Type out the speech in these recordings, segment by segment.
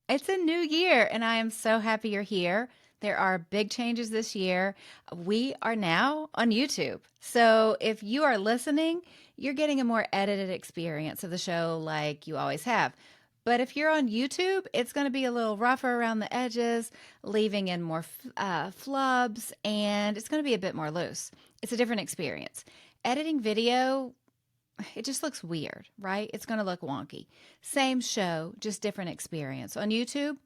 It's a new year, and I am so happy you're here. There are big changes this year. We are now on YouTube. So if you are listening, you're getting a more edited experience of the show like you always have. But if you're on YouTube, it's going to be a little rougher around the edges, leaving in more flubs, and it's going to be a bit more loose. It's a different experience. Editing video, it just looks weird, right? It's going to look wonky. Same show, just different experience. On YouTube,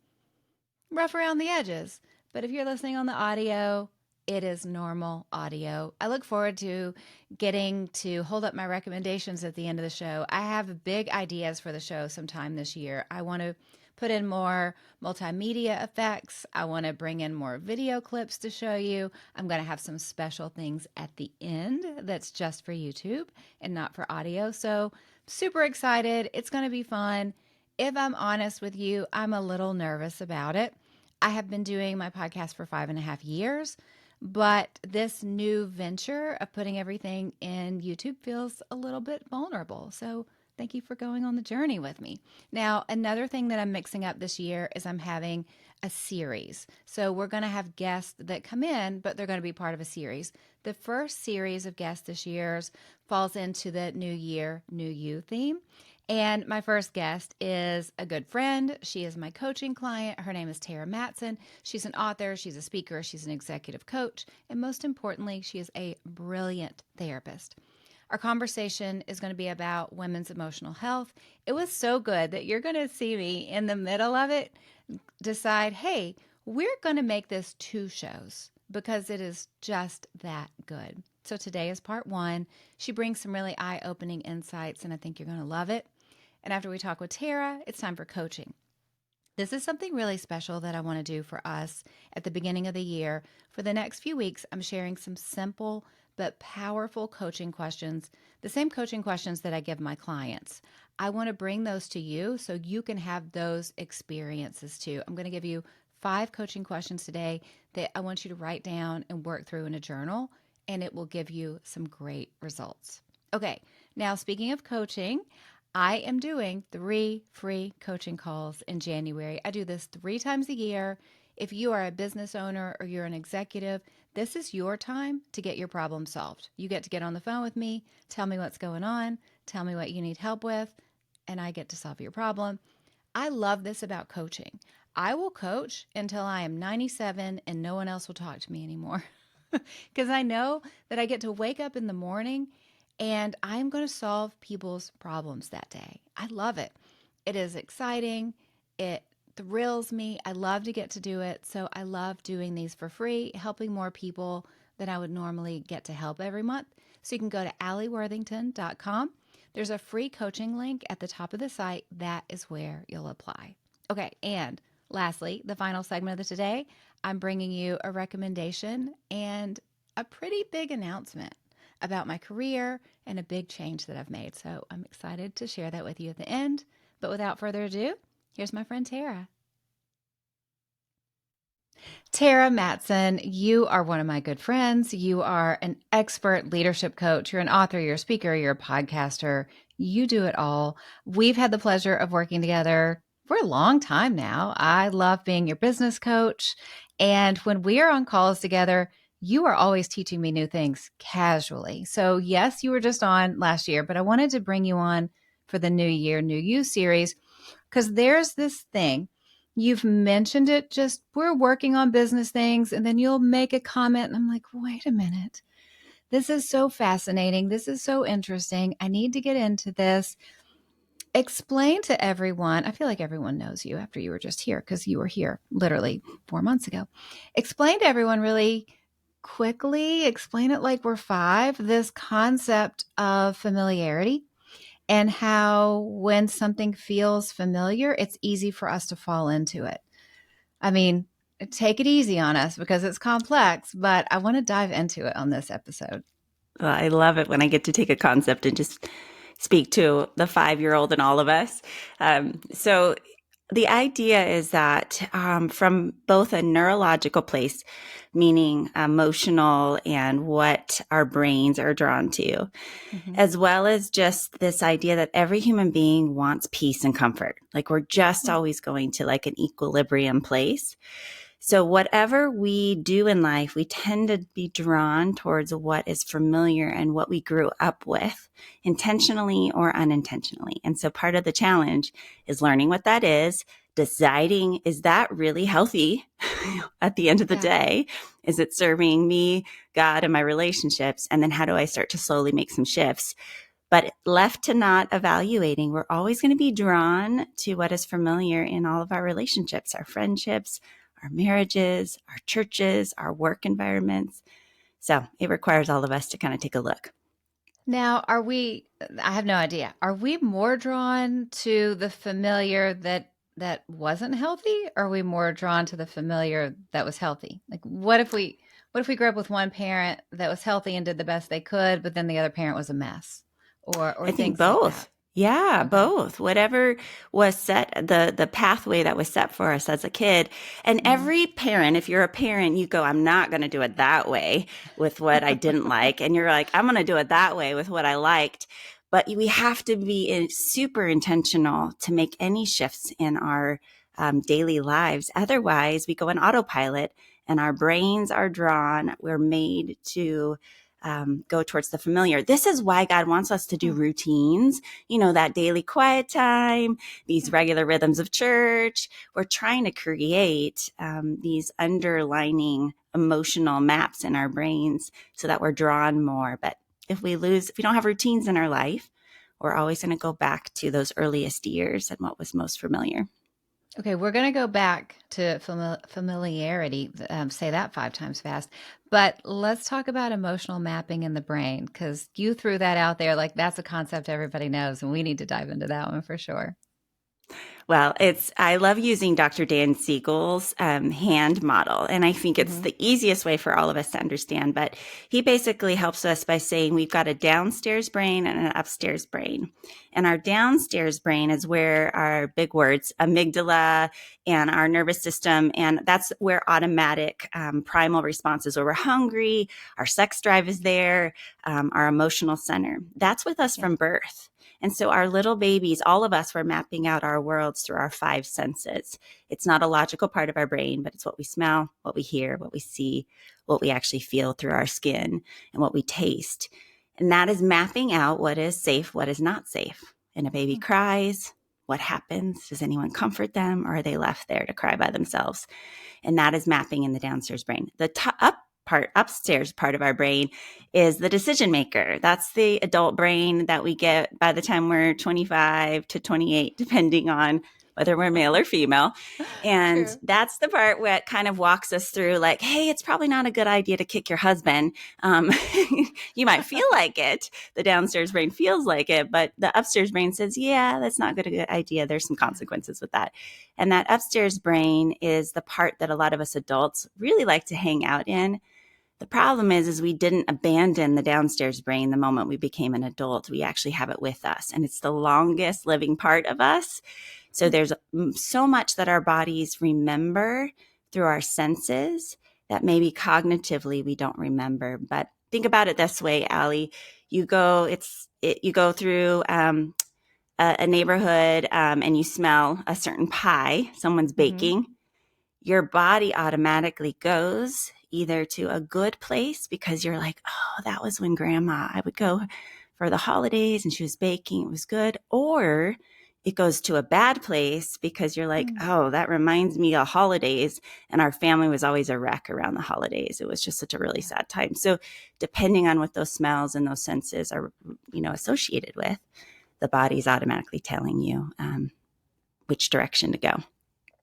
rough around the edges. But if you're listening on the audio, it is normal audio. I look forward to getting to hold up my recommendations at the end of the show. I have big ideas for the show sometime this year. I want to put in more multimedia effects. I want to bring in more video clips to show you. I'm going to have some special things at the end that's just for YouTube and not for audio. So, super excited. It's going to be fun. If I'm honest with you, I'm a little nervous about it. I have been doing my podcast for 5.5 years, but this new venture of putting everything in YouTube feels a little bit vulnerable. So thank you for going on the journey with me. Now, another thing that I'm mixing up this year is I'm having a series. So we're going to have guests that come in, but they're going to be part of a series. The first series of guests this year falls into the New Year, New You theme. And my first guest is a good friend. She is my coaching client. Her name is Terra Mattson. She's an author, she's a speaker, she's an executive coach, and most importantly, she is a brilliant therapist. Our conversation is going to be about women's emotional health. It was so good that you're going to see me in the middle of it decide, hey, we're going to make this 2 shows because it is just that good. So today is part 1. She brings some really eye-opening insights, and I think you're going to love it. And after we talk with Terra, it's time for coaching. This is something really special that I want to do for us at the beginning of the year. For the next few weeks, I'm sharing some simple but powerful coaching questions, the same coaching questions that I give my clients. I want to bring those to you so you can have those experiences too. I'm going to give you 5 coaching questions today that I want you to write down and work through in a journal, and it will give you some great results. Okay, now speaking of coaching, I am doing 3 free coaching calls in January. I do this 3 times a year. If you are a business owner or you're an executive, this is your time to get your problem solved. You get to get on the phone with me, tell me what's going on, tell me what you need help with, and I get to solve your problem. I love this about coaching. I will coach until I am 97 and no one else will talk to me anymore. Because I know that I get to wake up in the morning and I'm going to solve people's problems that day. I love it. It is exciting. It thrills me. I love to get to do it. So I love doing these for free, helping more people than I would normally get to help every month. So you can go to allieworthington.com. There's a free coaching link at the top of the site. That is where you'll apply. Okay, and lastly, the final segment of the today, I'm bringing you a recommendation and a pretty big announcement about my career and a big change that I've made. So I'm excited to share that with you at the end. But without further ado, here's my friend Terra. Terra Mattson, you are one of my good friends. You are an expert leadership coach. You're an author, you're a speaker, you're a podcaster. You do it all. We've had the pleasure of working together for a long time now. I love being your business coach. And when we are on calls together, you are always teaching me new things casually. So yes, you were just on last year, but I wanted to bring you on for the New Year, New You series, because there's this thing. You've mentioned it, just we're working on business things, and then you'll make a comment, and I'm like, wait a minute. This is so fascinating. This is so interesting. I need to get into this. Explain to everyone. I feel like everyone knows you after you were just here because you were here literally 4 months ago. Explain to everyone really quickly, explain it like we're 5, this concept of familiarity and how when something feels familiar, it's easy for us to fall into it. I mean, take it easy on us because it's complex, but I want to dive into it on this episode. Well, I love it when I get to take a concept and just speak to the 5-year-old in all of us. So the idea is that from both a neurological place, meaning emotional and what our brains are drawn to, Hmm. as well as just this idea that every human being wants peace and comfort. Like we're just always going to like an equilibrium place. So whatever we do in life, we tend to be drawn towards what is familiar and what we grew up with, intentionally or unintentionally. And so part of the challenge is learning what that is, deciding, is that really healthy at the end of the Yeah. day? Is it serving me, God, and my relationships? And then how do I start to slowly make some shifts? But left to not evaluating, we're always going to be drawn to what is familiar in all of our relationships, our friendships, our marriages, our churches, our work environments. So it requires all of us to kind of take a look. Now, I have no idea. Are we more drawn to the familiar that wasn't healthy, or are we more drawn to the familiar that was healthy? Like what if we grew up with one parent that was healthy and did the best they could, but then the other parent was a mess, or I think things like that? both. Yeah, Okay. both. Whatever was set, the pathway that was set for us as a kid. And Hmm. every parent, if you're a parent, you go, I'm not going to do it that way with what I didn't like. And you're like, I'm going to do it that way with what I liked. But we have to be super intentional to make any shifts in our daily lives. Otherwise, we go on autopilot and our brains are drawn. We're made to go towards the familiar. This is why God wants us to do Hmm. routines, that daily quiet time, these Yeah. regular rhythms of church. We're trying to create these underlining emotional maps in our brains so that we're drawn more. But if we don't have routines in our life, we're always going to go back to those earliest years and what was most familiar. Okay, we're going to go back to familiarity. Say that 5 times fast. But let's talk about emotional mapping in the brain because you threw that out there like that's a concept everybody knows, and we need to dive into that one for sure. Well, I love using Dr. Dan Siegel's hand model, and I think it's Hmm. the easiest way for all of us to understand. But he basically helps us by saying we've got a downstairs brain and an upstairs brain. And our downstairs brain is where our big words, amygdala, and our nervous system, and that's where automatic primal responses, where we're hungry, our sex drive is there, our emotional center. That's with us Yeah. from birth. And so our little babies, all of us, were mapping out our worlds through our five senses. It's not a logical part of our brain, but it's what we smell, what we hear, what we see, what we actually feel through our skin, and what we taste. And that is mapping out what is safe, what is not safe. And a baby Hmm. cries. What happens? Does anyone comfort them, or are they left there to cry by themselves? And that is mapping in the downstairs brain. The upstairs part of our brain is the decision maker. That's the adult brain that we get by the time we're 25 to 28, depending on whether we're male or female. And True. that's the part where it kind of walks us through like, hey, it's probably not a good idea to kick your husband. Um, you might feel like it. The downstairs brain feels like it, but the upstairs brain says, yeah, that's not a good idea. There's some Yeah. consequences with that. And that upstairs brain is the part that a lot of us adults really like to hang out in. The problem is we didn't abandon the downstairs brain the moment we became an adult. We actually have it with us, and it's the longest living part of us. So Hmm. there's so much that our bodies remember through our senses that maybe cognitively we don't remember. But think about it this way, Allie. You go through a neighborhood and you smell a certain pie someone's Hmm. baking, your body automatically goes either to a good place because you're like, oh, that was when grandma, I would go for the holidays and she was baking, it was good. Or it goes to a bad place because you're like, Hmm. oh, that reminds me of holidays. And our family was always a wreck around the holidays. It was just such a really Yeah. sad time. So depending on what those smells and those senses are, associated with, the body's automatically telling you which direction to go.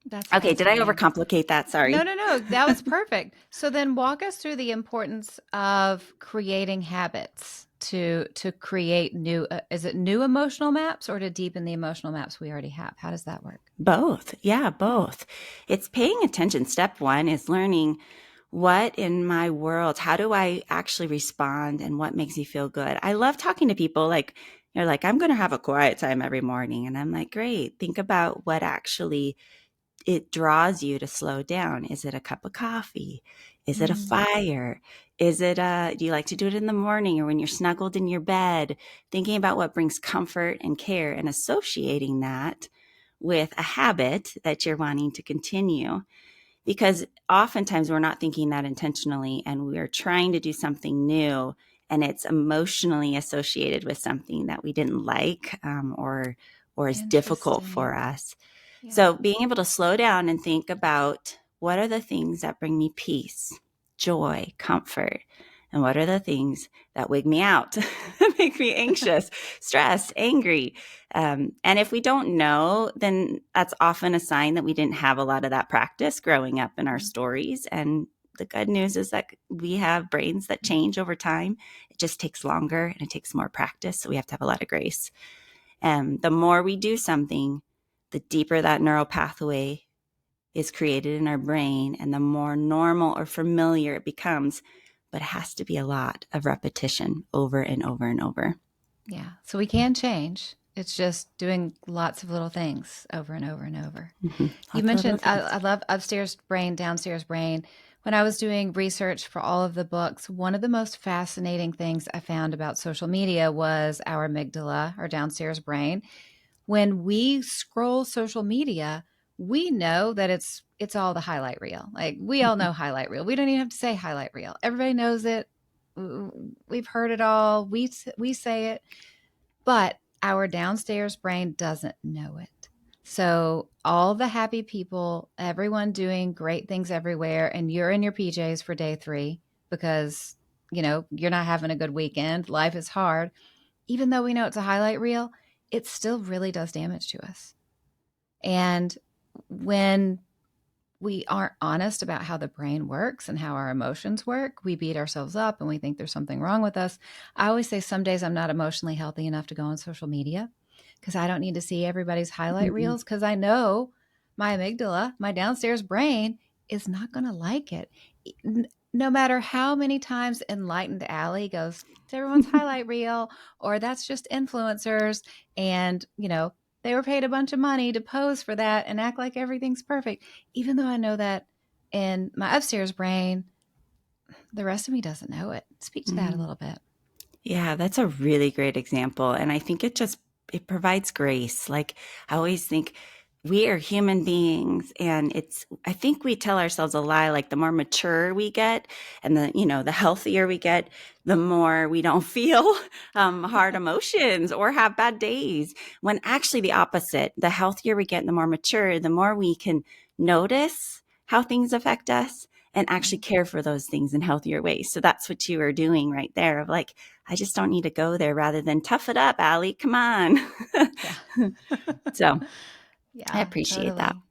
That's Okay, did I fascinating. overcomplicate that? No, Sorry. no, no. That was perfect. So then walk us through the importance of creating habits to create new is it new emotional maps or to deepen the emotional maps we already have? How does that work? Both. Yeah, both. It's paying attention. Step one is learning what in my world, how do I actually respond and what makes me feel good? I love talking to people like You're like, I'm going to have a quiet time every morning. And I'm like, great. Think about what actually it draws you to slow down. Is it a cup of coffee? Is it a Mm, fire? Is it do you like to do it in the morning or when you're snuggled in your bed? Thinking about what brings comfort and care and associating that with a habit that you're wanting to continue. Because oftentimes we're not thinking that intentionally and we're trying to do something new and it's emotionally associated with something that we didn't like or is difficult interesting. for us. Yeah. So being able to slow down and think about what are the things that bring me peace, joy, comfort, and what are the things that wig me out, make me anxious, stressed, angry. And if we don't know, then that's often a sign that we didn't have a lot of that practice growing up in our Mm, stories. And the good news is that we have brains that change over time. It just takes longer and it takes more practice. So we have to have a lot of grace. And the more we do something, the deeper that neural pathway is created in our brain and the more normal or familiar it becomes. But it has to be a lot of repetition over and over and over. yeah. So we can change. It's just doing lots of little things over and over and over. Mm-hmm. You Lots of little mentioned things. I love upstairs brain, downstairs brain. When I was doing research for all of the books, one of the most fascinating things I found about social media was our amygdala, our downstairs brain. When we scroll social media, we know that it's all the highlight reel. Like we all Mm-hmm. know highlight reel. We don't even have to say highlight reel. Everybody knows it. We've heard it all. We say it, but our downstairs brain doesn't know it. So all the happy people, everyone doing great things everywhere, and you're in your PJs for day 3 because you're not having a good weekend. Life is hard. Even though we know it's a highlight reel, it still really does damage to us. And when we aren't honest about how the brain works and how our emotions work, we beat ourselves up and we think there's something wrong with us. I always say some days I'm not emotionally healthy enough to go on social media because I don't need to see everybody's highlight Mm-hmm. reels because I know my amygdala, my downstairs brain, is not going to like it. No matter how many times Enlightened Allie goes, it's everyone's highlight reel, or that's just influencers. And, they were paid a bunch of money to pose for that and act like everything's perfect. Even though I know that in my upstairs brain, the rest of me doesn't know it. Speak to that a Mm-hmm. little bit. Yeah, that's a really great example. And I think it provides grace. Like I always think we are human beings and I think we tell ourselves a lie, like the more mature we get and the healthier we get, the more we don't feel hard emotions or have bad days. When actually the opposite, the healthier we get and the more mature, the more we can notice how things affect us and actually Mhm. care for those things in healthier ways. So that's what you are doing right there of like, I just don't need to go there rather than tough it up, Allie. Come on. Yeah. So I Yeah, appreciate that. totally.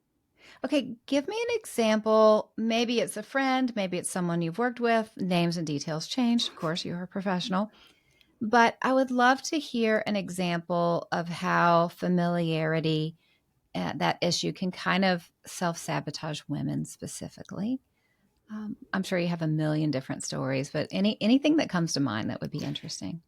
Okay, give me an example. Maybe it's a friend, maybe it's someone you've worked with. Names and details changed. Of course, you're a professional. But I would love to hear an example of how familiarity, that issue, can kind of self sabotage women specifically. I'm sure you have a million different stories, but anything that comes to mind that would be interesting.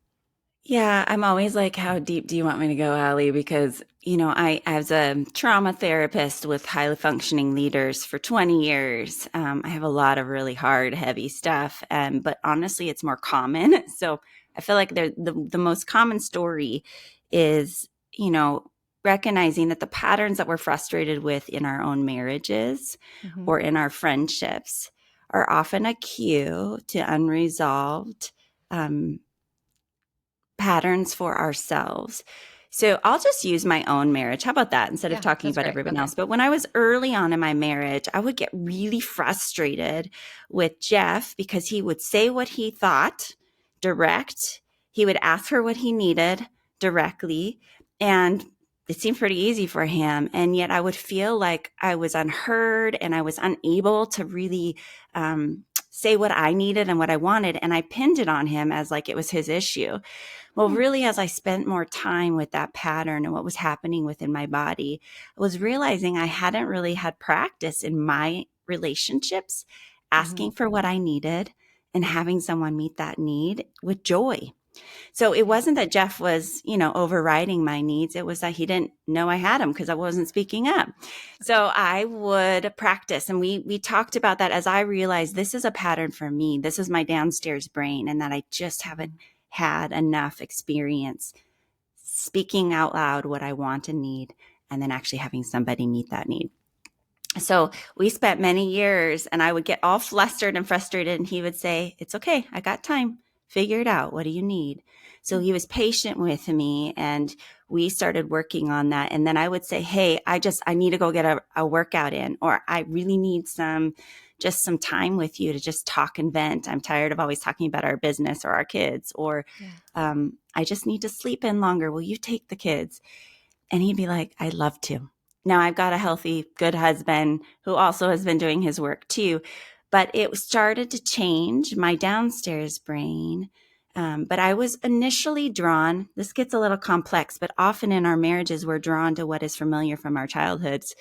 Yeah, I'm always like, how deep do you want me to go, Allie? Because, I, as a trauma therapist with highly functioning leaders for 20 years, I have a lot of really hard, heavy stuff. But honestly, it's more common. So I feel like the most common story is, recognizing that the patterns that we're frustrated with in our own marriages Hmm. or in our friendships are often a cue to unresolved patterns for ourselves. So I'll just use my own marriage. How about that instead of Yeah, talking that's about great. everyone Okay. else? But when I was early on in my marriage, I would get really frustrated with Jeff because he would say what he thought direct. He would ask for what he needed directly. And it seemed pretty easy for him. And yet I would feel like I was unheard and I was unable to really say what I needed and what I wanted. And I pinned it on him as like it was his issue. Well, Hmm. really, as I spent more time with that pattern and what was happening within my body, I was realizing I hadn't really had practice in my relationships, Hmm. asking for what I needed and having someone meet that need with joy. So it Yeah. wasn't that Jeff was, overriding my needs. It was that he didn't know I had them because I wasn't speaking up. So I would practice. And we talked about that as I realized this is a pattern for me. This is my downstairs brain, and that I just haven't Mhm. had enough experience speaking out loud what I want and need, and then actually having somebody meet that need. So we spent many years, and I would get all flustered and frustrated, and he would say, "It's okay. I got time. Figure it out. What do you need?" So he was patient with me, and we started working on that. And then I would say, "Hey, I need to go get a workout in, or I really need just some time with you to just talk and vent. I'm tired of always talking about our business or our kids, or Yeah. I just need to sleep in longer. Will you take the kids?" And he'd be like, "I'd love to." Now I've got a healthy, good husband who also has been doing his work too. But it started to change my downstairs brain. But I was initially drawn, this gets a little complex, but often in our marriages, we're drawn to what is familiar from our childhoods.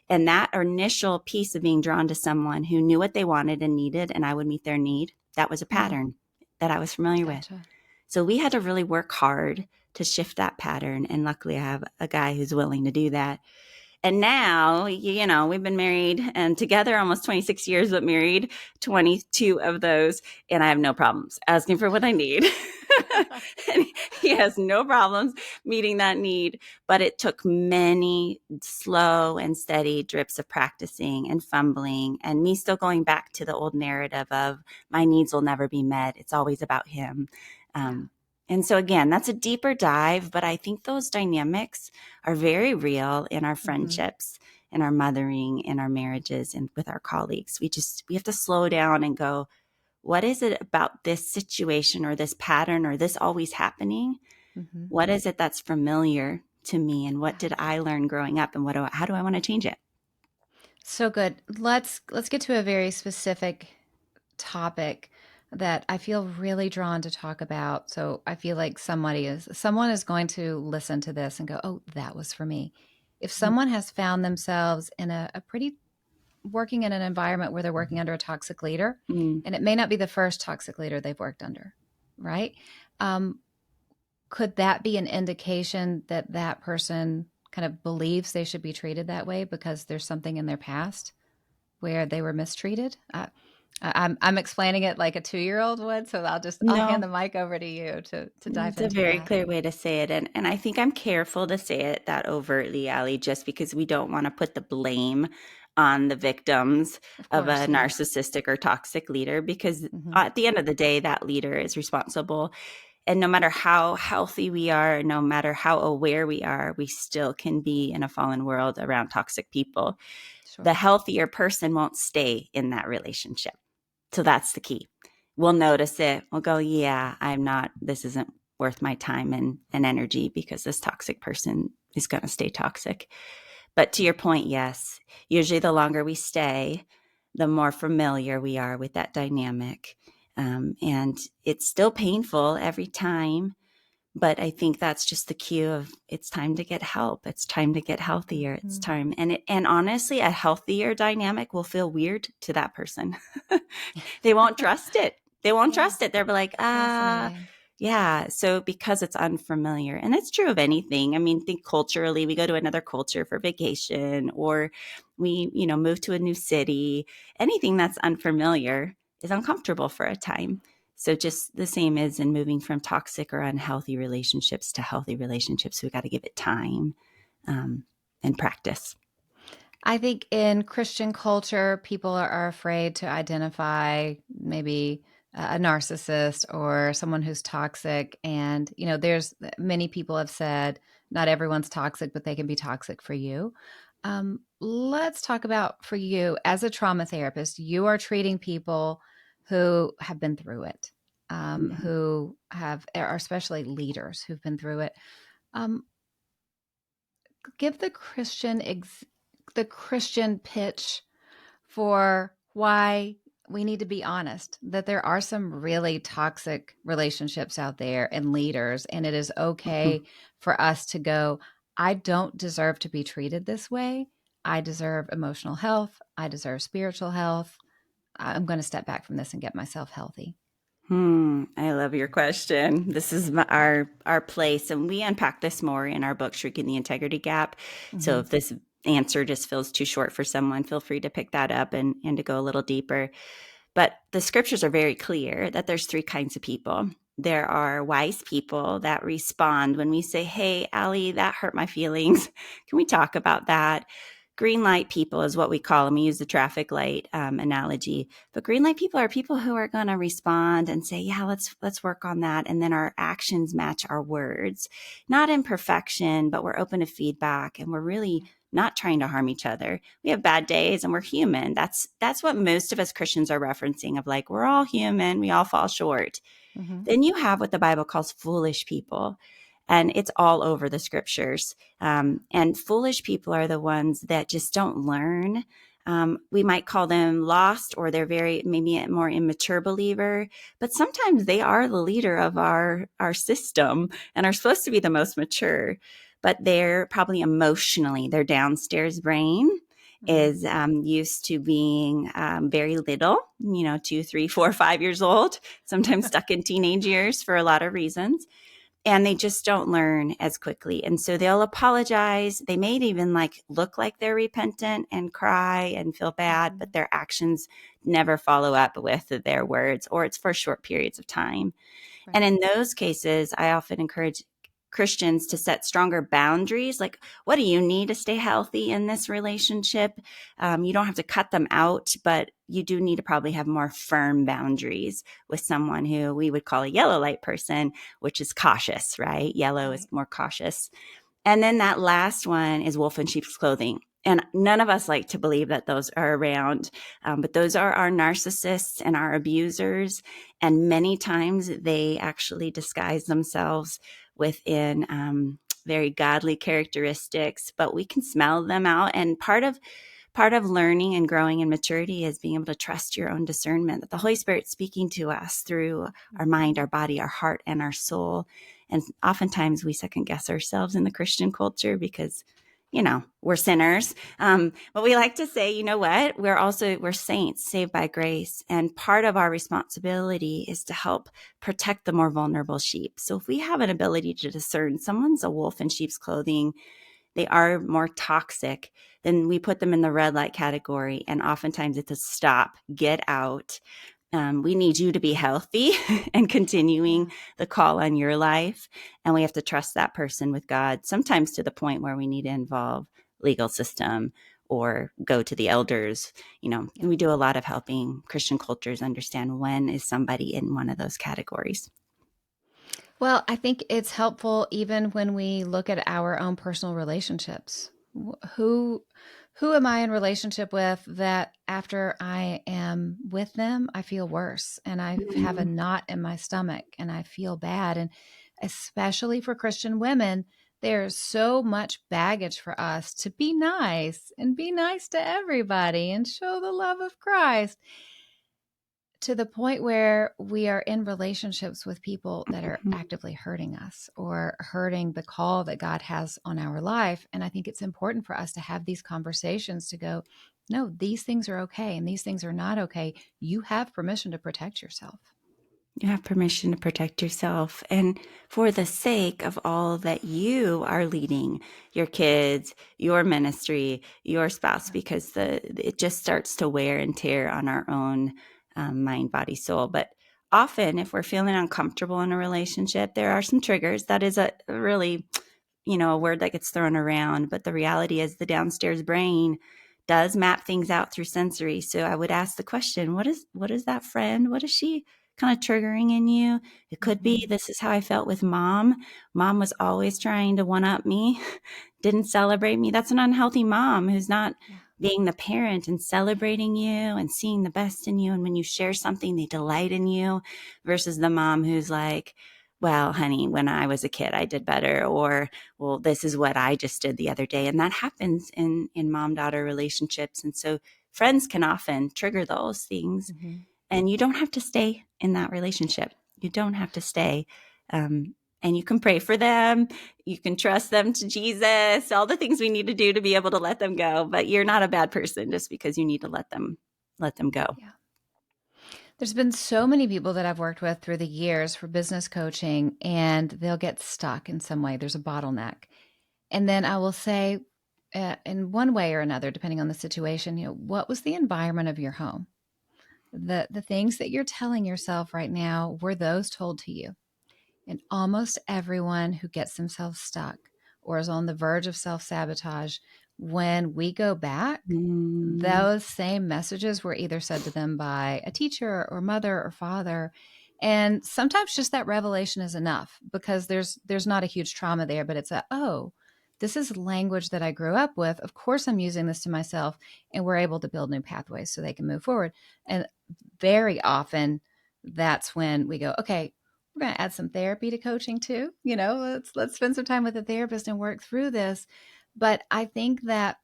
And that initial piece of being drawn to someone who knew what they wanted and needed, and I would meet their need, that was a Mm. pattern that I was familiar with. Gotcha. So we had to really work hard to shift that pattern. And luckily, I have a guy who's willing to do that. And now, we've been married and together almost 26 years, but married 22 of those. And I have no problems asking for what I need. And he has no problems meeting that need. But it took many slow and steady drips of practicing and fumbling, and me still going back to the old narrative of my needs will never be met. It's always about him. Yeah. Um, and so, again, that's a deeper dive, but I think those dynamics are very real in our Hmm. friendships, in our mothering, in our marriages, and with our colleagues. We have to slow down and go, what is it about this situation or this pattern or this always happening? Hmm. What is it that's familiar to me, and what Yeah. did I learn growing up, and how do I want to change it? So good. Let's get to a very specific topic that I feel really drawn to talk about. So I feel like someone is going to listen to this and go, "Oh, that was for me." If someone has found themselves in a pretty working in an environment where they're working under a toxic leader, Mm, and it may not be the first toxic leader they've worked under, right? Um, could that be an indication that that person kind of believes they should be treated that way because there's something in their past where they were mistreated? I'm explaining it like a 2-year-old would, so I'll hand no, the mic over to you to dive it's a into very that. clear way to say it. And I think I'm careful to say it that overtly, Allie, just because we don't want to put the blame on the victims Of of a course, yeah. narcissistic or toxic leader, because Hmm. at the end of the day, that leader is responsible. And no matter how healthy we are, no matter how aware we are, we still can be in a fallen world around toxic people. The Sure. healthier person won't stay in that relationship. So that's the key. We'll notice it. We'll go, yeah, this isn't worth my time and energy because this toxic person is going to stay toxic. But to your point, yes, usually the longer we stay, the more familiar we are with that dynamic. And it's still painful every time, but I think that's just the cue of it's time to get help. It's time to get healthier. It's Hmm. time. And honestly, a healthier dynamic will feel weird to that person. They won't trust it. They won't Yeah, trust it. They'll be like, fascinating. yeah. So because it's unfamiliar, and it's true of anything. I mean, think culturally, we go to another culture for vacation, or we, move to a new city. Anything that's unfamiliar is uncomfortable for a time. So just the same as in moving from toxic or unhealthy relationships to healthy relationships, we got to give it time um, and practice. I think in Christian culture, people are afraid to identify maybe a narcissist or someone who's toxic. And, there's many people have said not everyone's toxic, but they can be toxic for you. Let's talk about for you as a trauma therapist, you are treating people who have been through it, Mhm. who are especially leaders who've been through it. Um, give the Christian pitch for why we need to be honest that there are some really toxic relationships out there and leaders, and it is okay Mhm. for us to go, I don't deserve to be treated this way. I deserve emotional health. I deserve spiritual health. I'm going to step back from this and get myself healthy. I love your question. This is our place, and we unpack this more in our book, Shrinking the Integrity Gap. So Hmm. if this answer just feels too short for someone, feel free to pick that up and to go a little deeper. But the scriptures are very clear that there's three kinds of people. There are wise people that respond when we say, "Hey, Allie, that hurt my feelings. Can we talk about that?" Green light people is what we call them. We use the traffic light analogy, but green light people are people who are going to respond and say, "Yeah, let's work on that," and then our actions match our words. Not in perfection, but we're open to feedback, and we're really not trying to harm each other. We have bad days and we're human. That's what most of us Christians are referencing of like, we're all human, we all fall short. Hmm. Then you have what the Bible calls foolish people. And it's all over the scriptures. And foolish people are the ones that just don't learn. We might call them lost, or they're maybe a more immature believer, but sometimes they are the leader of our system and are supposed to be the most mature, but they're probably emotionally, their downstairs brain Hmm. is used to being very little, 2, 3, 4, 5 years old, sometimes stuck in teenage years for a lot of reasons, and they just don't learn as quickly. And so they'll apologize. They may even look like they're repentant and cry and feel bad, Hmm. but their actions never follow up with their words, or it's for short periods of time. And Right. in those cases, I often encourage Christians to set stronger boundaries. Like, what do you need to stay healthy in this relationship? You don't have to cut them out, but you do need to probably have more firm boundaries with someone who we would call a yellow light person, which is cautious, right? Yellow is Right. more cautious. And then that last one is wolf in sheep's clothing. And none of us like to believe that those are around, but those are our narcissists and our abusers. And many times they actually disguise themselves within very godly characteristics, but we can smell them out. And part of learning and growing in maturity is being able to trust your own discernment, that the Holy Spirit's speaking to us through our mind, Hmm. our body, our heart, and our soul. And oftentimes we second guess ourselves in the Christian culture because, we're sinners. But we like to say, you know what? We're saints saved by grace. And part of our responsibility is to help protect the more vulnerable sheep. So if we have an ability to discern someone's a wolf in sheep's clothing, they are more toxic, then we put them in the red light category. And oftentimes it's a stop, get out. We need you to be healthy and Yeah. continuing the call on your life. And we have to trust that person with God, sometimes to the point where we need to involve legal system or go to the elders. Yeah. We do a lot of helping Christian cultures understand when is somebody in one of those categories. Well, I think it's helpful even when we look at our own personal relationships. Who am I in relationship with that after I am with them, I feel worse and I have a Mhm. knot in my stomach and I feel bad. And especially for Christian women, there's so much baggage for us to be nice to everybody and show the love of Christ, to the point where we are in relationships with people that are Mhm. actively hurting us or hurting the call that God has on our life. And I think it's important for us to have these conversations to go, no, these things are okay and these things are not okay. You have permission to protect yourself. You have permission to protect yourself. And for the sake of all that you are leading, your kids, your ministry, your spouse, Yeah. because it just starts to wear and tear on our own mind, body, soul. But often, if we're feeling uncomfortable in a relationship, there are some triggers. That is a really, a word that gets thrown around. But the reality is the downstairs brain does map things out through sensory. So I would ask the question, what is that friend? What is she kind of triggering in you? It could be, Hmm. this is how I felt with mom. Mom was always trying to one up me, didn't celebrate me. That's an unhealthy mom who's not Yeah. being the parent and celebrating you and seeing the best in you. And when you share something, they delight in you, versus the mom who's like, well, honey, when I was a kid, I did better. Or, well, this is what I just did the other day. And that happens in mom-daughter relationships. And so friends can often trigger those things. Hmm. And you don't have to stay in that relationship. You don't have to stay. And you can pray for them. You can trust them to Jesus, all the things we need to do to be able to let them go. But you're not a bad person just because you need to let them go. Yeah. There's been so many people that I've worked with through the years for business coaching, and they'll get stuck in some way. There's a bottleneck. And then I will say, in one way or another, depending on the situation, what was the environment of your home? The things that you're telling yourself right now, were those told to you? And almost everyone who gets themselves stuck or is on the verge of self sabotage, when we go back, Mm, those same messages were either said to them by a teacher or mother or father. And sometimes just that revelation is enough, because there's not a huge trauma there, but it's oh, this is language that I grew up with. Of course I'm using this to myself, and we're able to build new pathways so they can move forward. And very often that's when we go, okay, we're going to add some therapy to coaching too. Let's spend some time with a therapist and work through this. But I think that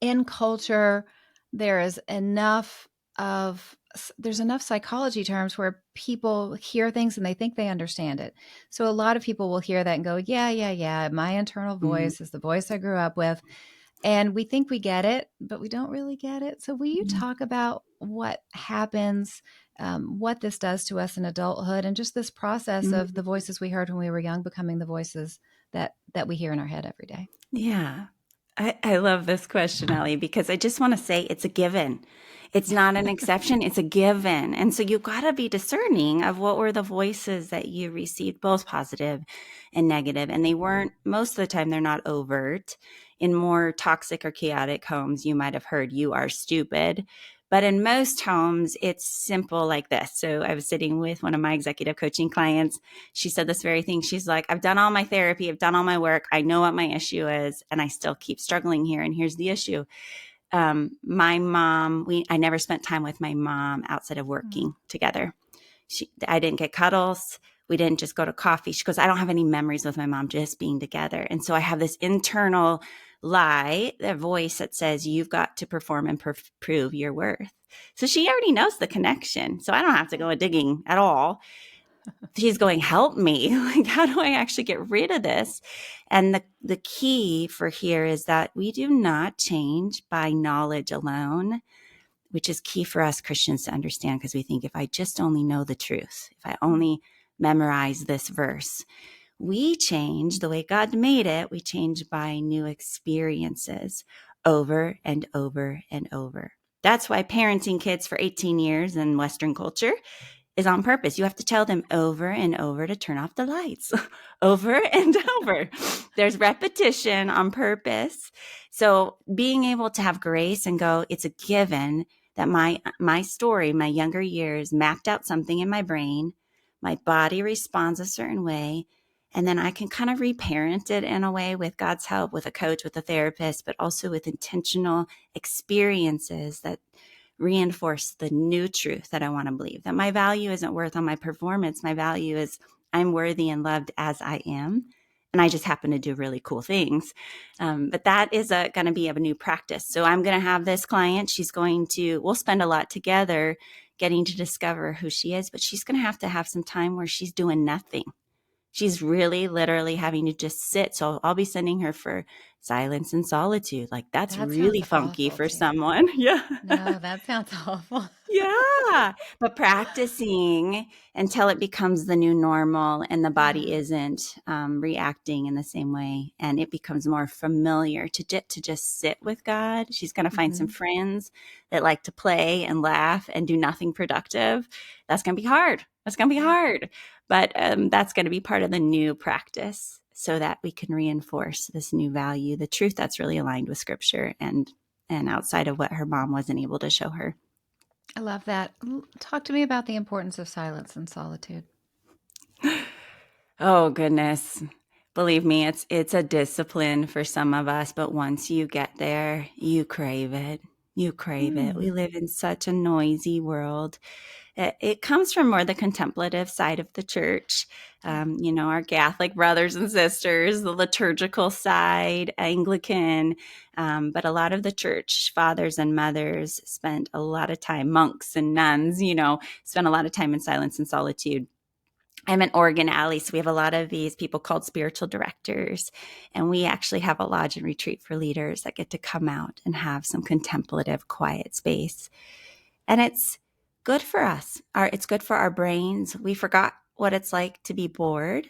in culture, there is enough of there's enough psychology terms where people hear things and they think they understand it. So a lot of people will hear that and go, yeah, yeah, yeah, my internal mm, voice is the voice I grew up with. And we think we get it, but we don't really get it. So will you mm, talk about what happens, what this does to us in adulthood, and just this process of mm. the voices we heard when we were young becoming the voices that we hear in our head every day? Yeah. I love this question, Ellie, because I just want to say it's a given. It's not an exception, it's a given. And so you got to be discerning of what were the voices that you received, both positive and negative. And they weren't, most of the time, they're not overt. In more toxic or chaotic homes, you might have heard, you are stupid. But in most homes, it's simple like this. So I was sitting with one of my executive coaching clients. She said this very thing. She's like, I've done all my therapy, I've done all my work, I know what my issue is, and I still keep struggling here. And here's the issue. My mom, I never spent time with my mom outside of Mm. working together. I didn't get cuddles. We didn't just go to coffee. She goes, I don't have any memories with my mom just being together. And so I have this internal lie, the voice that says, you've got to perform and prove your worth. So she already knows the connection. So I don't have to go digging at all. She's going, help me. Like, how do I actually get rid of this? And the key for here is that we do not change by knowledge alone, which is key for us Christians to understand, because we think if I just only know the truth, if I Mm. only memorize this verse, we change the way God made it. We change by new experiences over and over and over. That's why parenting kids for 18 years in Western culture is on purpose. You have to tell them over and over to turn off the lights, over and over. There's repetition on purpose. So being able to have grace and go, it's a given that my story, my younger years mapped out something in my brain. My body responds a certain way. And then I can kind of reparent it in a way with God's help, with a coach, with a therapist, but also with intentional experiences that reinforce the new truth that I want to believe, that my value isn't worth on my performance. My value is I'm worthy and loved as I am. And I just happen to do really cool things. But that is going to be a new practice. So I'm going to have this client. We'll spend a lot together getting to discover who she is, but she's going to have some time where she's doing nothing. She's really literally having to just sit. So I'll be sending her for silence and solitude. Like that's That sounds really funky awful, for Terry. someone. Yeah. No, that sounds awful. Yeah, but practicing until it becomes the new normal and the body Yeah. isn't reacting in the same way, and it becomes more familiar to just sit with God. She's going to find some Hmm. friends that like to play and laugh and do nothing productive. That's going to be hard. That's going to be Yeah. hard, but that's going to be part of the new practice so that we can reinforce this new value, the truth that's really aligned with Scripture and outside of what her mom wasn't able to show her. I love that. Talk to me about the importance of silence and solitude. Oh goodness. Believe me, it's a discipline for some of us, but once you get there, you crave it. You crave it. We Mm. live in such a noisy world. It comes from more the contemplative side of the church. Yeah. Our Catholic brothers and sisters, the liturgical side, Anglican, but a lot of the church fathers and mothers spent a lot of time, monks and nuns, spent a lot of time in silence and solitude. I'm in Oregon Alley, so we have a lot of these people called spiritual directors. And we actually have a lodge and retreat for leaders that get to come out and have some contemplative, quiet space. And it's good for us. It's good for our brains. We forgot what it's like to be bored.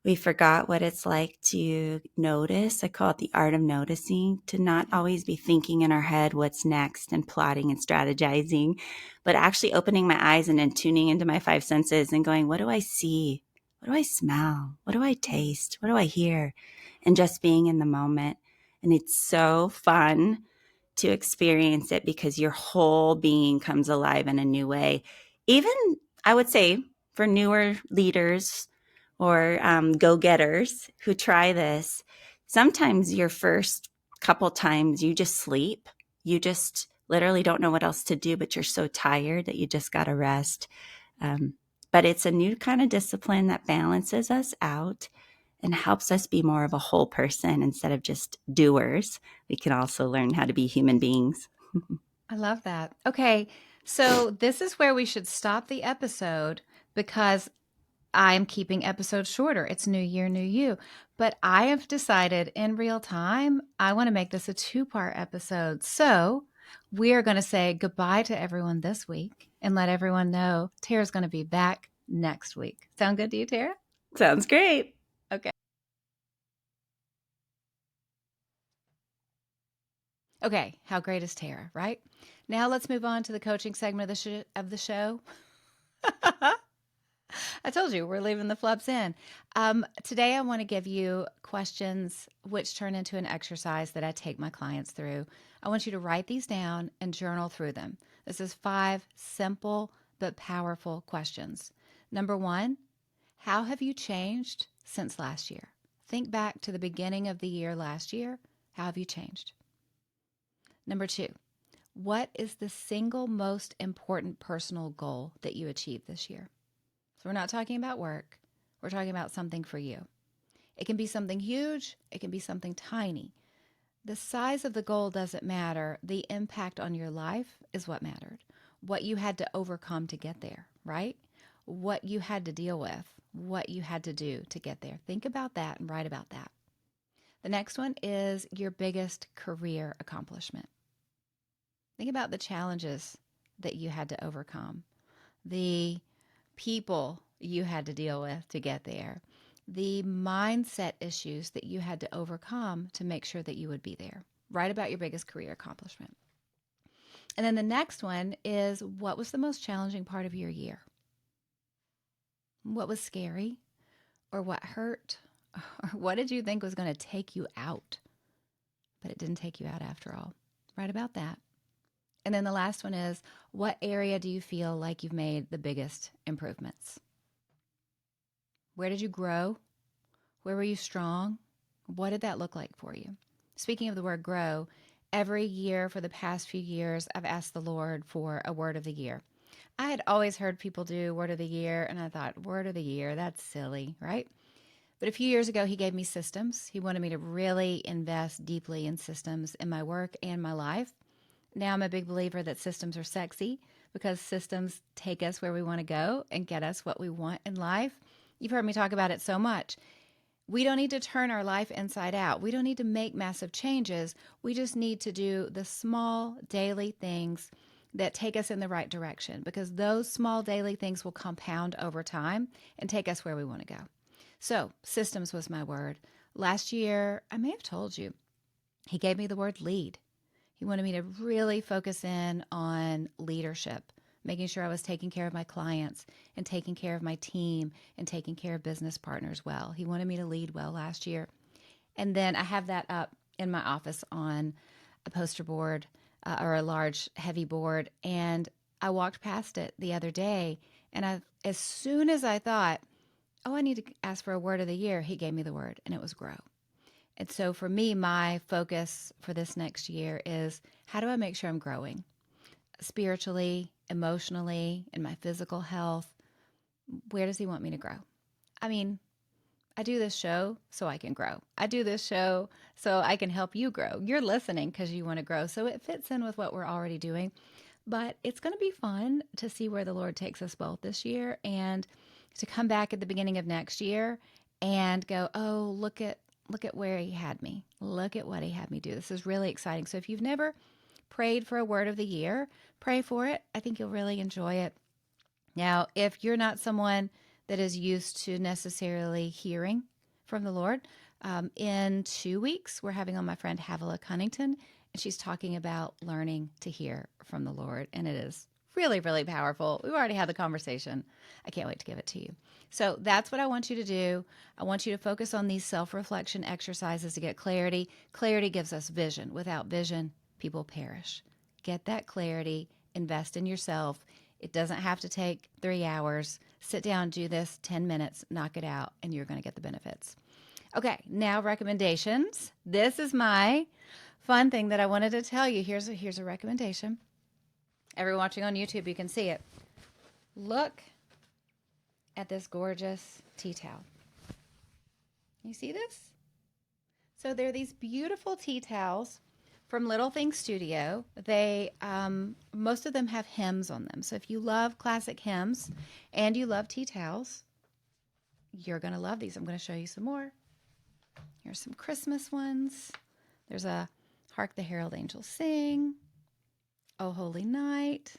We forgot what it's like to notice. I call it the art of noticing, to not always be thinking in our head what's next and plotting and strategizing, but actually opening my eyes and then tuning into my five senses and going, what do I see? What do I smell? What do I taste? What do I hear? And just being in the moment. And it's so fun to experience it because your whole being comes alive in a new way. Even, I would say, for newer leaders or go-getters who try this, sometimes your first couple times you just sleep. You just literally don't know what else to do, but you're so tired that you just got to rest. Um, but it's a new kind of discipline that balances us out and helps us be more of a whole person instead of just doers. We can also learn how to be human beings. I love that. Okay, so this is where we should stop the episode because I'm keeping episodes shorter. It's New Year, New You. But I have decided in real time, I want to make this a two-part episode. So we are going to say goodbye to everyone this week and let everyone know Tara's going to be back next week. Sound good to you, Tara? Sounds great. Okay. Okay, how great is Tara, right? Now let's move on to the coaching segment of the show. I told you we're leaving the flubs in. Today, I want to give you questions which turn into an exercise that I take my clients through. I want you to write these down and journal through them. This is 5 simple but powerful questions. Number 1, how have you changed since last year? Think back to the beginning of the year last year. How have you changed? Number 2, what is the single most important personal goal that you achieved this year? So we're not talking about work. We're talking about something for you. It can be something huge. It can be something tiny. The size of the goal doesn't matter. The impact on your life is what mattered. What you had to overcome to get there, right? What you had to deal with, what you had to do to get there. Think about that and write about that. The next one is your biggest career accomplishment. Think about the challenges that you had to overcome, the people you had to deal with to get there, the mindset issues that you had to overcome to make sure that you would be there. Write about your biggest career accomplishment. And then the next one is, what was the most challenging part of your year? What was scary, or what hurt, or what did you think was going to take you out, but it didn't take you out after all? Write about that. And then the last one is, what area do you feel like you've made the biggest improvements? Where did you grow? Where were you strong? What did that look like for you? Speaking of the word grow, every year for the past few years, I've asked the Lord for a word of the year. I had always heard people do word of the year, and I thought, word of the year, that's silly, right? But a few years ago, he gave me systems. He wanted me to really invest deeply in systems in my work and my life. Now I'm a big believer that systems are sexy because systems take us where we want to go and get us what we want in life. You've heard me talk about it so much. We don't need to turn our life inside out. We don't need to make massive changes. We just need to do the small daily things that take us in the right direction, because those small daily things will compound over time and take us where we want to go. So, systems was my word. Last year, I may have told you, he gave me the word lead. He wanted me to really focus in on leadership, making sure I was taking care of my clients and taking care of my team and taking care of business partners well. He wanted me to lead well last year. And then I have that up in my office on a poster board or a large, heavy board. And I walked past it the other day. And as soon as I thought, oh, I need to ask for a word of the year, he gave me the word, and it was grow. And so for me, my focus for this next year is, how do I make sure I'm growing spiritually, emotionally, in my physical health? Where does he want me to grow? I mean, I do this show so I can grow. I do this show so I can help you grow. You're listening because you want to grow. So it fits in with what we're already doing. But it's going to be fun to see where the Lord takes us both this year, and to come back at the beginning of next year and go, oh, look at where he had me. Look at what he had me do. This is really exciting. So if you've never prayed for a word of the year. Pray for it. I think you'll really enjoy it. Now, if you're not someone that is used to necessarily hearing from the Lord, in 2 weeks, we're having on my friend Havilah Cunnington, and she's talking about learning to hear from the Lord. And it is really, really powerful. We've already had the conversation. I can't wait to give it to you. So that's what I want you to do. I want you to focus on these self-reflection exercises to get clarity. Clarity gives us vision. Without vision, people perish. Get that clarity, invest in yourself. It doesn't have to take 3 hours. Sit down, do this 10 minutes, knock it out, and you're going to get the benefits. Okay, now recommendations. This is my fun thing that I wanted to tell you. Here's a recommendation. Everyone watching on YouTube, you can see it. Look at this gorgeous tea towel. You see this? So there are these beautiful tea towels from Little Things Studio. They most of them have hems on them. So if you love classic hems and you love tea towels, you're going to love these. I'm going to show you some more. Here's some Christmas ones. There's a Hark the Herald Angels Sing. Oh Holy Night.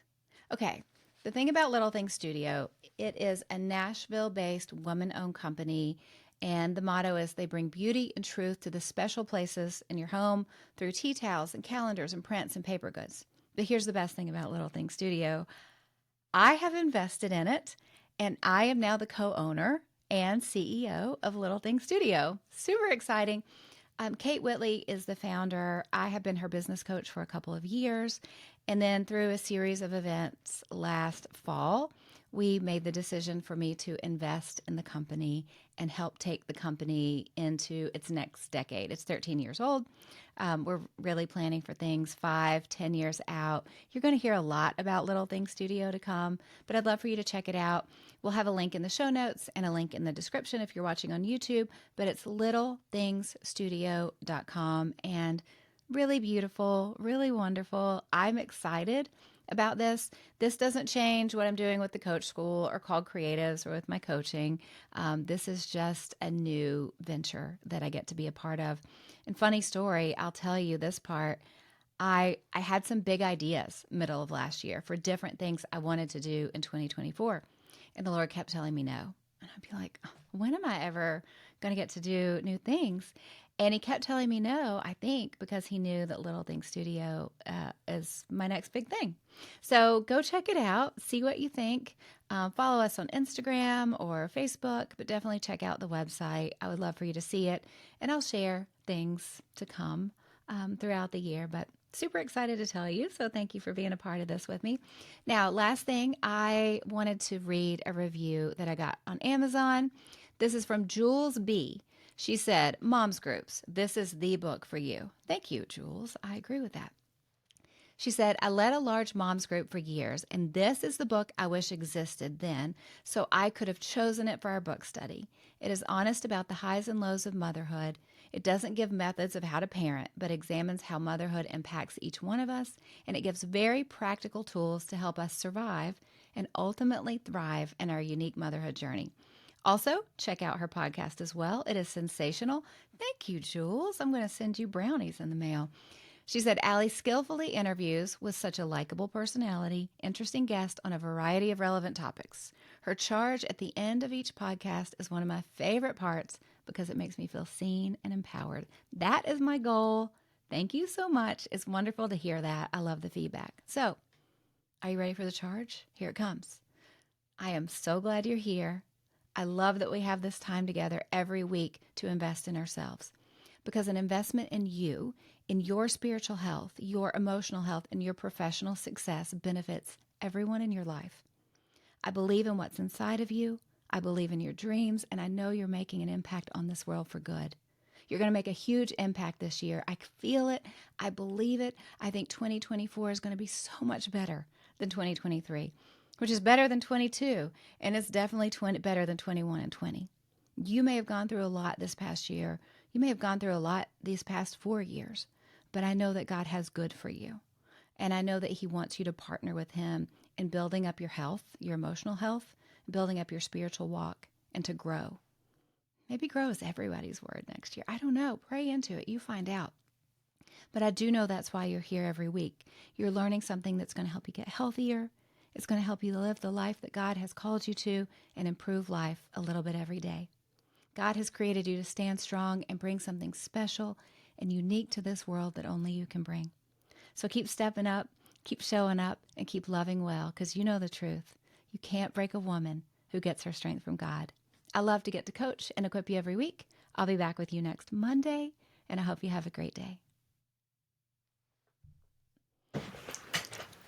Okay, the thing about Little Things Studio, it is a Nashville-based woman-owned company, and the motto is they bring beauty and truth to the special places in your home through tea towels and calendars and prints and paper goods. But here's the best thing about Little Things Studio. I have invested in it, and I am now the co-owner and CEO of Little Things Studio. Super exciting. Kate Whitley is the founder. I have been her business coach for a couple of years. And then through a series of events last fall, we made the decision for me to invest in the company and help take the company into its next decade. It's 13 years old. We're really planning for things 5, 10 years out. You're going to hear a lot about Little Things Studio to come, but I'd love for you to check it out. We'll have a link in the show notes and a link in the description if you're watching on YouTube, but it's littlethingsstudio.com, and really beautiful, really wonderful. I'm excited about this. This doesn't change what I'm doing with the coach school or called creatives or with my coaching. This is just a new venture that I get to be a part of. And funny story, I'll tell you this part. I had some big ideas middle of last year for different things I wanted to do in 2024. And the Lord kept telling me no. And I'd be like, when am I ever going to get to do new things? And he kept telling me no, I think, because he knew that Little Things Studio is my next big thing. So go check it out. See what you think. Follow us on Instagram or Facebook, but definitely check out the website. I would love for you to see it. And I'll share things to come throughout the year. But super excited to tell you. So thank you for being a part of this with me. Now, last thing, I wanted to read a review that I got on Amazon. This is from Jules B. She said, Moms Groups, this is the book for you. Thank you, Jules. I agree with that. She said, I led a large moms group for years, and this is the book I wish existed then, so I could have chosen it for our book study. It is honest about the highs and lows of motherhood. It doesn't give methods of how to parent, but examines how motherhood impacts each one of us, and it gives very practical tools to help us survive and ultimately thrive in our unique motherhood journey. Also, check out her podcast as well. It is sensational. Thank you, Jules. I'm going to send you brownies in the mail. She said, Allie skillfully interviews with such a likable personality, interesting guest on a variety of relevant topics. Her charge at the end of each podcast is one of my favorite parts because it makes me feel seen and empowered. That is my goal. Thank you so much. It's wonderful to hear that. I love the feedback. So, are you ready for the charge? Here it comes. I am so glad you're here. I love that we have this time together every week to invest in ourselves, because an investment in you, in your spiritual health, your emotional health, and your professional success benefits everyone in your life. I believe in what's inside of you. I believe in your dreams, and I know you're making an impact on this world for good. You're going to make a huge impact this year. I feel it. I believe it. I think 2024 is going to be so much better than 2023. Which is better than 22, and it's definitely better than 21 and 20. You may have gone through a lot this past year. You may have gone through a lot these past 4 years, but I know that God has good for you, and I know that he wants you to partner with him in building up your health, your emotional health, building up your spiritual walk, and to grow. Maybe grow is everybody's word next year. I don't know. Pray into it. You find out. But I do know that's why you're here every week. You're learning something that's going to help you get healthier. It's going to help you live the life that God has called you to and improve life a little bit every day. God has created you to stand strong and bring something special and unique to this world that only you can bring. So keep stepping up, keep showing up, and keep loving well, because you know the truth. You can't break a woman who gets her strength from God. I love to get to coach and equip you every week. I'll be back with you next Monday, and I hope you have a great day.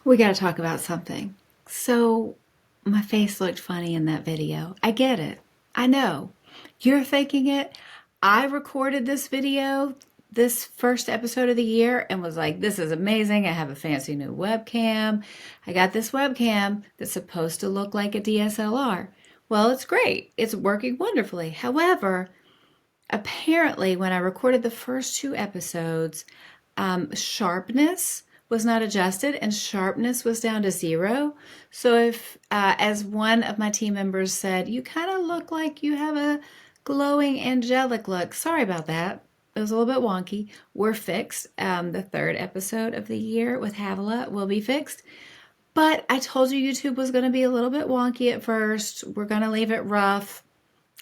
We got to talk about something. So, my face looked funny in that video. I get it. I know. You're thinking it. I recorded this video, this first episode of the year, and was like, this is amazing. I have a fancy new webcam. I got this webcam that's supposed to look like a DSLR. Well, it's great. It's working wonderfully. However, apparently, when I recorded the first 2 episodes, sharpness was not adjusted and sharpness was down to 0. So if, as one of my team members said, you kind of look like you have a glowing angelic look. Sorry about that. It was a little bit wonky. We're fixed. The 3rd episode of the year with Havila will be fixed. But I told you YouTube was going to be a little bit wonky at first. We're going to leave it rough.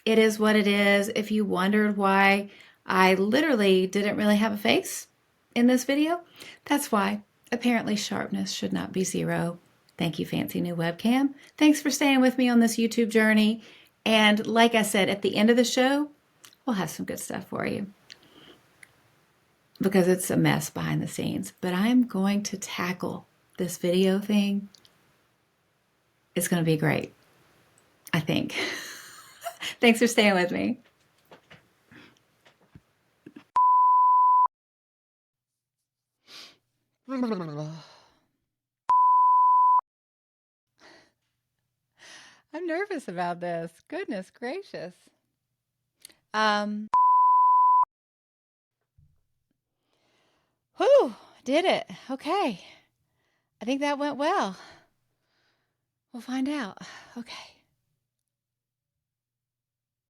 It is what it is. If you wondered why I literally didn't really have a face in this video, that's why. Apparently sharpness should not be 0. Thank you, fancy new webcam. Thanks for staying with me on this YouTube journey. And like I said, at the end of the show, we'll have some good stuff for you, because it's a mess behind the scenes. But I'm going to tackle this video thing. It's going to be great, I think. Thanks for staying with me. I'm nervous about this. Goodness gracious. Whew, did it. Okay. I think that went well. We'll find out. Okay.